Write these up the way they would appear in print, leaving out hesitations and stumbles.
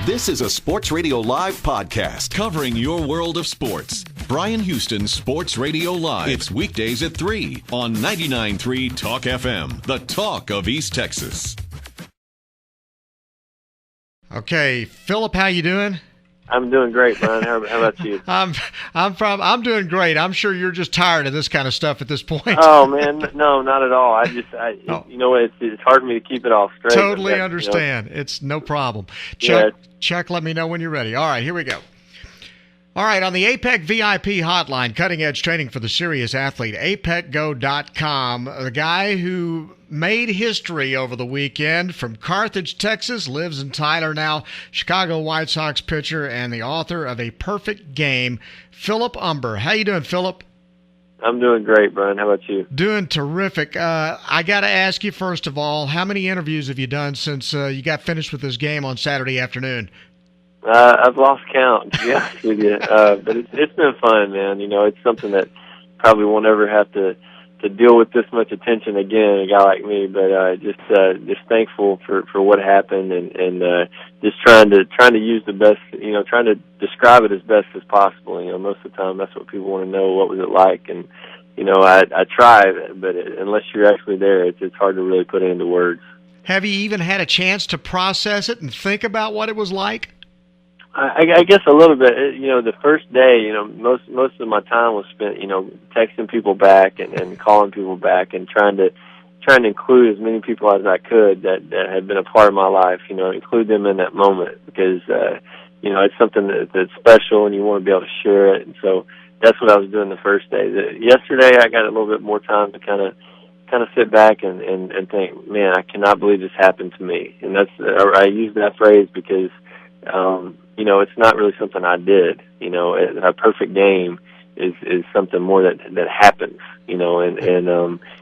This is a Sports Radio Live podcast covering your world of sports. Bryan Houston's Sports Radio Live. It's weekdays at 3 on 99.3 Talk FM, the talk of East Texas. Okay, Philip, how you doing? I'm doing great, Bryan. How about you? I'm doing great. I'm sure you're just tired of this kind of stuff at this point. Oh man, no, not at all. You know, it's hard for me to keep it all straight. Totally understand. You know, it's no problem. Chuck, let me know when you're ready. All right, here we go. All right, on the APEC VIP hotline, cutting-edge training for the serious athlete, apecgo.com, the guy who made history over the weekend from Carthage, Texas, lives in Tyler now, Chicago White Sox pitcher and the author of A Perfect Game, Philip Humber. How you doing, Philip? I'm doing great, Bryan. How about you? Doing terrific. I got to ask you, first of all, how many interviews have you done since you got finished with this game on Saturday afternoon? I've lost count, to be honest with you. But it's been fun, man. You know, it's something that probably won't ever have to deal with this much attention again, a guy like me. But just thankful for what happened, and just trying to use the best, you know, trying to describe it as best as possible. You know, most of the time that's what people want to know. What was it like? And you know, I try, but unless you're actually there, it's hard to really put it into words. Have you even had a chance to process it and think about what it was like? I guess a little bit. You know, the first day, you know, most of my time was spent, you know, texting people back and calling people back and trying to include as many people as I could that had been a part of my life. You know, include them in that moment because you know, it's something that's special and you want to be able to share it. And so that's what I was doing the first day. Yesterday, I got a little bit more time to kind of sit back and think, man, I cannot believe this happened to me. And that's I use that phrase because. You know, it's not really something I did. You know, a perfect game is something more that happens. You know, and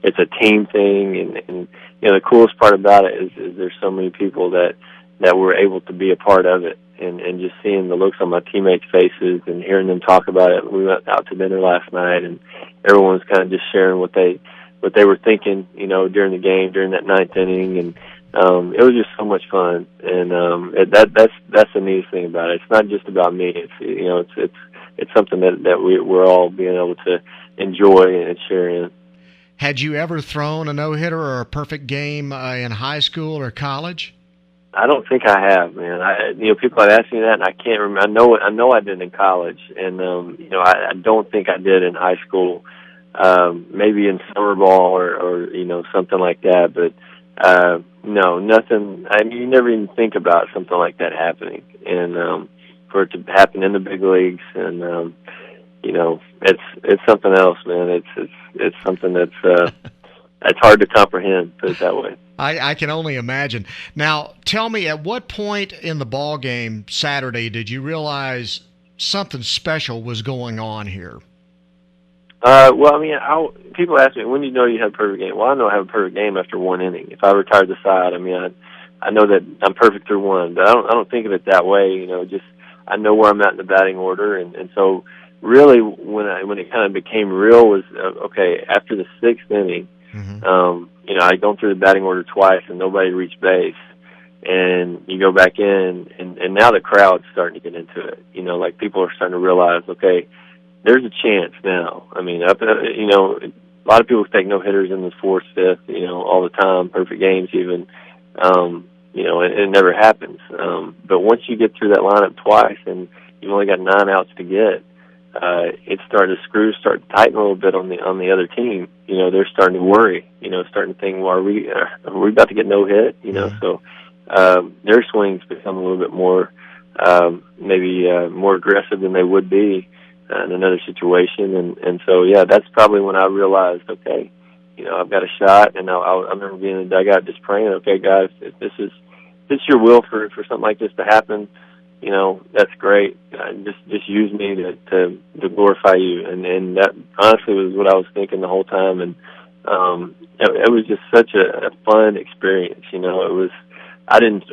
it's a team thing, and you know, the coolest part about it is there's so many people that were able to be a part of it, and just seeing the looks on my teammates' faces and hearing them talk about it. We went out to dinner last night, and everyone was kind of just sharing what they were thinking. You know, during the game, during that ninth inning, and. It was just so much fun, and that's the neatest thing about it. It's not just about me. It's, you know, it's something that we're all being able to enjoy and share in. Had you ever thrown a no-hitter or a perfect game in high school or college? I don't think I have, man. You know, people have asked me that, and I can't remember. I know I did in college, and you know, I don't think I did in high school. Maybe in summer ball or you know, something like that, but. No, nothing. I mean, you never even think about something like that happening, and for it to happen in the big leagues, and you know, it's something else, man. It's something that's it's hard to comprehend. Put it that way. I can only imagine. Now, tell me, at what point in the ball game Saturday did you realize something special was going on here? Well, I mean, people ask me, when do you know you have a perfect game? Well, I know I have a perfect game after one inning. If I retired the side, I mean, I know that I'm perfect through one, but I don't think of it that way. You know, just I know where I'm at in the batting order, and so really when it kind of became real was okay after the sixth inning. Mm-hmm. You know, I'd gone through the batting order twice and nobody reached base, and you go back in, and now the crowd's starting to get into it. You know, like people are starting to realize, okay. There's a chance now. I mean, you know, a lot of people take no-hitters in the fourth, fifth, you know, all the time, perfect games even, you know, it never happens. But once you get through that lineup twice and you've only got 9 outs to get, the screws start to tighten a little bit on the other team. You know, they're starting to worry, you know, starting to think, well, are we about to get no-hit? You know, so their swings become a little bit more, maybe more aggressive than they would be. In another situation, and so yeah, that's probably when I realized, okay, you know, I've got a shot, and I remember being in the dugout just praying, okay, guys, if this is your will for something like this to happen, you know, that's great. Just use me to glorify you, and that honestly was what I was thinking the whole time, and it was just such a fun experience. You know, it was. I didn't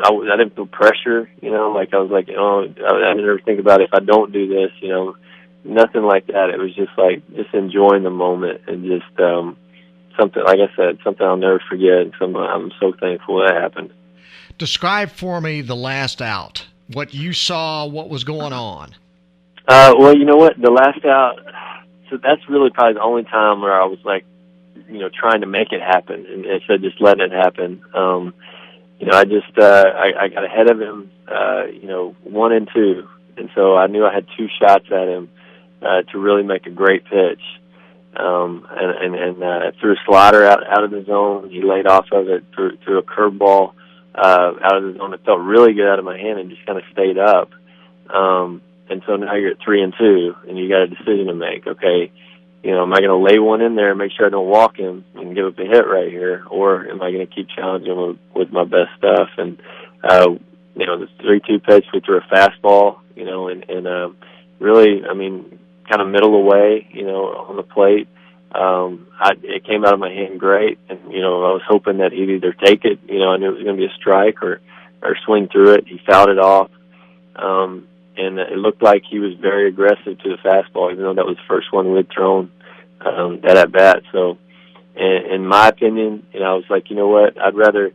feel pressure. You know, like I was like, oh, I never think about if I don't do this, you know. Nothing like that. It was just like just enjoying the moment and just something, like I said, something I'll never forget. Something I'm so thankful that happened. Describe for me the last out what you saw, what was going on? Well, you know what? The last out, so that's really probably the only time where I was like, trying to make it happen and instead of just letting it happen. I just I got ahead of him, 1 and 2, and so I knew I had 2 shots at him to really make a great pitch. And threw a slider out of the zone. He laid off of it, threw a curveball out of the zone. It felt really good out of my hand and just kind of stayed up. And so now you're at 3 and 2, and you got a decision to make. Okay, am I going to lay one in there and make sure I don't walk him and give up a hit right here, or am I going to keep challenging him with my best stuff? And the 3-2 pitch, we threw a fastball, and really, kind of middle away, on the plate. It came out of my hand great, and I was hoping that he'd either take it, I knew it was going to be a strike, or swing through it. He fouled it off, and it looked like he was very aggressive to the fastball, even though that was the first one we'd thrown that at bat. So, in my opinion, I was like, you know what, I'd rather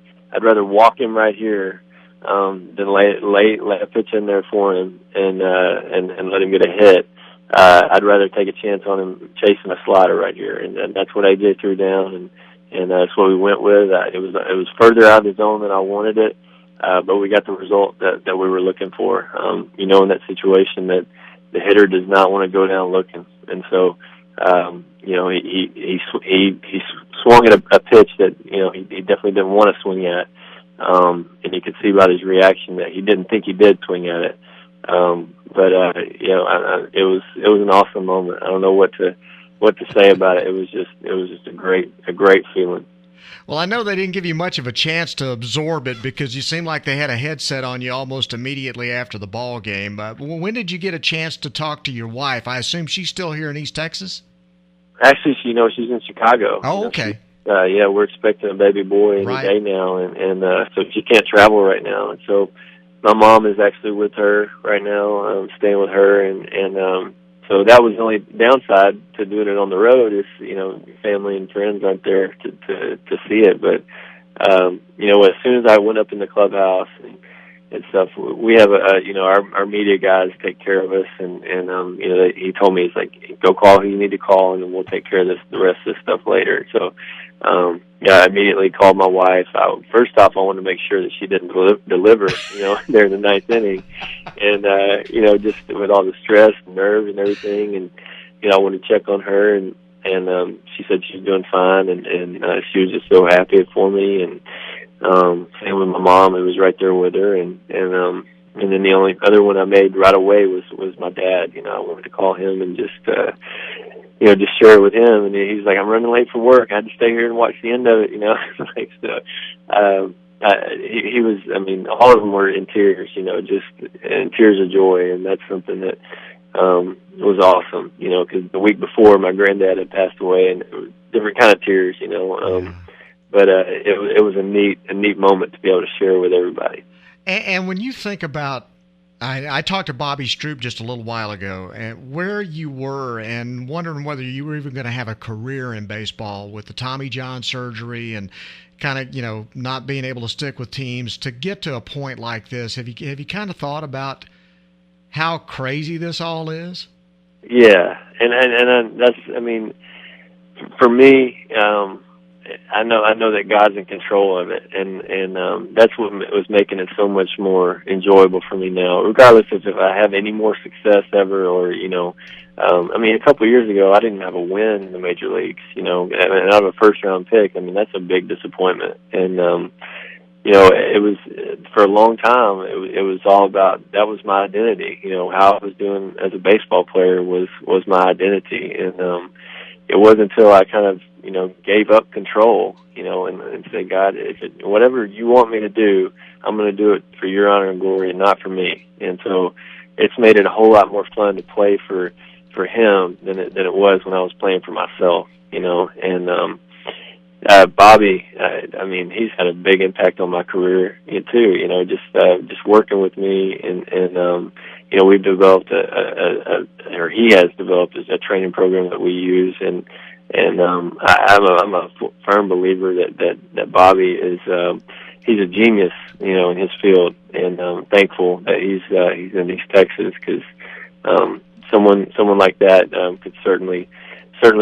walk him right here than lay a pitch in there for him and let him get a hit. I'd rather take a chance on him chasing a slider right here, and that's what I did. Threw down, and that's what we went with. It was further out of the zone than I wanted it, but we got the result that we were looking for. In that situation, that the hitter does not want to go down looking, and so he swung at a pitch that he definitely didn't want to swing at, and you could see by his reaction that he didn't think he did swing at it. But it was an awesome moment. I don't know what to say about it. It was just a great feeling. Well, I know they didn't give you much of a chance to absorb it because you seemed like they had a headset on you almost immediately after the ball game. When did you get a chance to talk to your wife? I assume she's still here in East Texas? Actually, she's in Chicago. Oh, okay. We're expecting a baby boy any day now, and so she can't travel right now, and so my mom is actually with her right now, staying with her, and so that was the only downside to doing it on the road is, family and friends aren't there to see it. But, as soon as I went up in the clubhouse and stuff, we have our media guys take care of us, and he told me, he's like, go call who you need to call, and then we'll take care of the rest of this stuff later. So, I immediately called my wife. First off, I wanted to make sure that she didn't deliver, there in the 9th inning. And, just with all the stress and nerves and everything. And, I wanted to check on her. And she said she was doing fine. And she was just so happy for me. And same with my mom, who was right there with her. And then the only other one I made right away was my dad. I wanted to call him and just share it with him, and he's like, I'm running late for work. I had to stay here and watch the end of it, he was, all of them were in tears, just in tears of joy, and that's something that was awesome, because the week before my granddad had passed away, and it was different kind of tears, but it was a neat moment to be able to share with everybody. And when you think about, I talked to Bobby Strube just a little while ago, and where you were and wondering whether you were even going to have a career in baseball with the Tommy John surgery and kind of, not being able to stick with teams to get to a point like this. Have you kind of thought about how crazy this all is? Yeah. And that's, for me, I know that God's in control of it, and that's what was making it so much more enjoyable for me now. Regardless of if I have any more success ever, or a couple of years ago I didn't have a win in the major leagues, and out of a first round pick. That's a big disappointment, and it was for a long time. It was all about, that was my identity. How I was doing as a baseball player was my identity, and it wasn't until I kind of gave up control, and said, God, whatever you want me to do, I'm going to do it for your honor and glory and not for me. And so it's made it a whole lot more fun to play for him than it was when I was playing for myself, and Bobby, he's had a big impact on my career too, just working with me, and we've developed or he has developed a training program that we use, and I'm a firm believer that Bobby is he's a genius, in his field, and thankful that he's in East Texas, because someone like that could certainly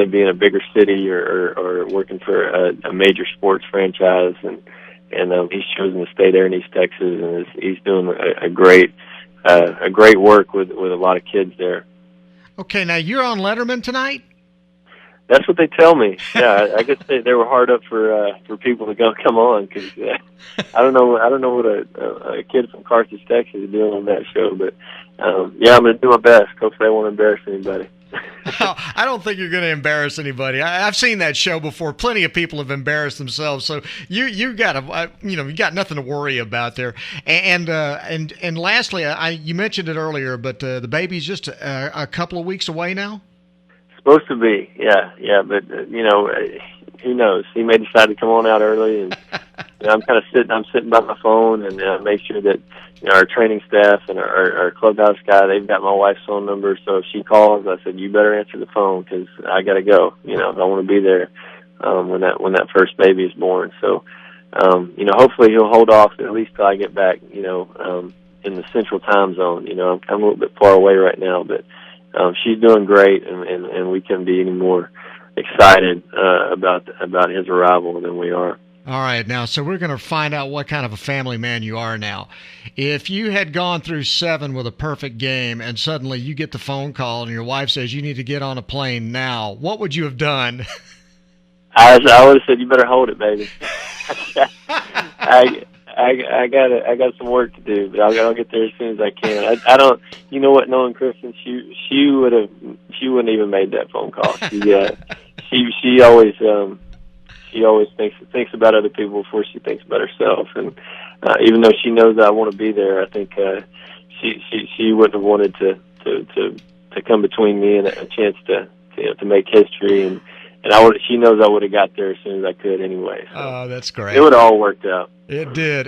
be in a bigger city or working for a major sports franchise, and he's chosen to stay there in East Texas, and he's doing a great work with a lot of kids there. Okay, now you're on Letterman tonight? That's what they tell me. Yeah, I guess they were hard up for people to come on, because I don't know what a kid from Carthage, Texas is doing on that show, but yeah, I'm going to do my best. Hopefully, I won't embarrass anybody. I don't think you're going to embarrass anybody. I've seen that show before. Plenty of people have embarrassed themselves, so you got you got nothing to worry about there. And lastly, you mentioned it earlier, but the baby's just a couple of weeks away now. Supposed to be, yeah, but who knows? He may decide to come on out early, and I'm sitting by my phone, and make sure that our training staff and our clubhouse guy, they've got my wife's phone number. So if she calls, I said, you better answer the phone, because I got to go. I want to be there when that first baby is born. So hopefully he'll hold off at least till I get back. In the Central Time Zone. I'm a little bit far away right now, but she's doing great, and we couldn't be any more excited about his arrival than we are. All right, now, so we're going to find out what kind of a family man you are now. If you had gone through 7 with a perfect game, and suddenly you get the phone call and your wife says you need to get on a plane now, what would you have done? I would have said, you better hold it, baby. I got some work to do, but I'll get there as soon as I can. I don't, knowing Kristen, she wouldn't even made that phone call. She always thinks about other people before she thinks about herself, and even though she knows that I want to be there, I think she wouldn't have wanted to come between me and a chance to make history, and she knows I would have got there as soon as I could anyway. So oh, that's great. It would have all worked out. It did.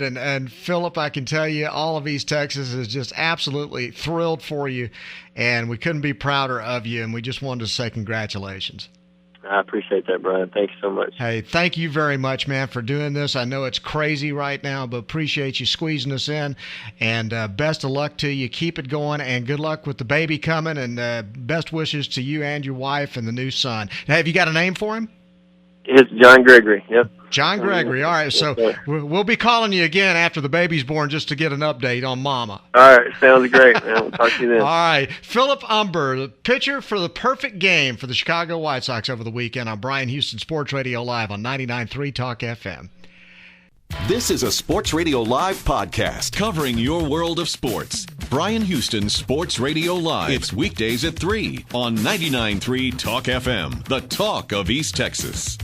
And Philip, I can tell you, all of East Texas is just absolutely thrilled for you, and we couldn't be prouder of you, and we just wanted to say congratulations. I appreciate that, Brian. Thanks so much. Hey, thank you very much, man, for doing this. I know it's crazy right now, but appreciate you squeezing us in, and best of luck to you. Keep it going, and good luck with the baby coming, and best wishes to you and your wife and the new son. Now, have you got a name for him? It's John Gregory, yep. John Gregory, all right. So we'll be calling you again after the baby's born just to get an update on Mama. All right, sounds great, man. We'll talk to you then. All right. Philip Humber, the pitcher for the perfect game for the Chicago White Sox over the weekend on Bryan Houston Sports Radio Live on 99.3 Talk FM. This is a Sports Radio Live podcast covering your world of sports. Bryan Houston Sports Radio Live. It's weekdays at 3 on 99.3 Talk FM, the talk of East Texas.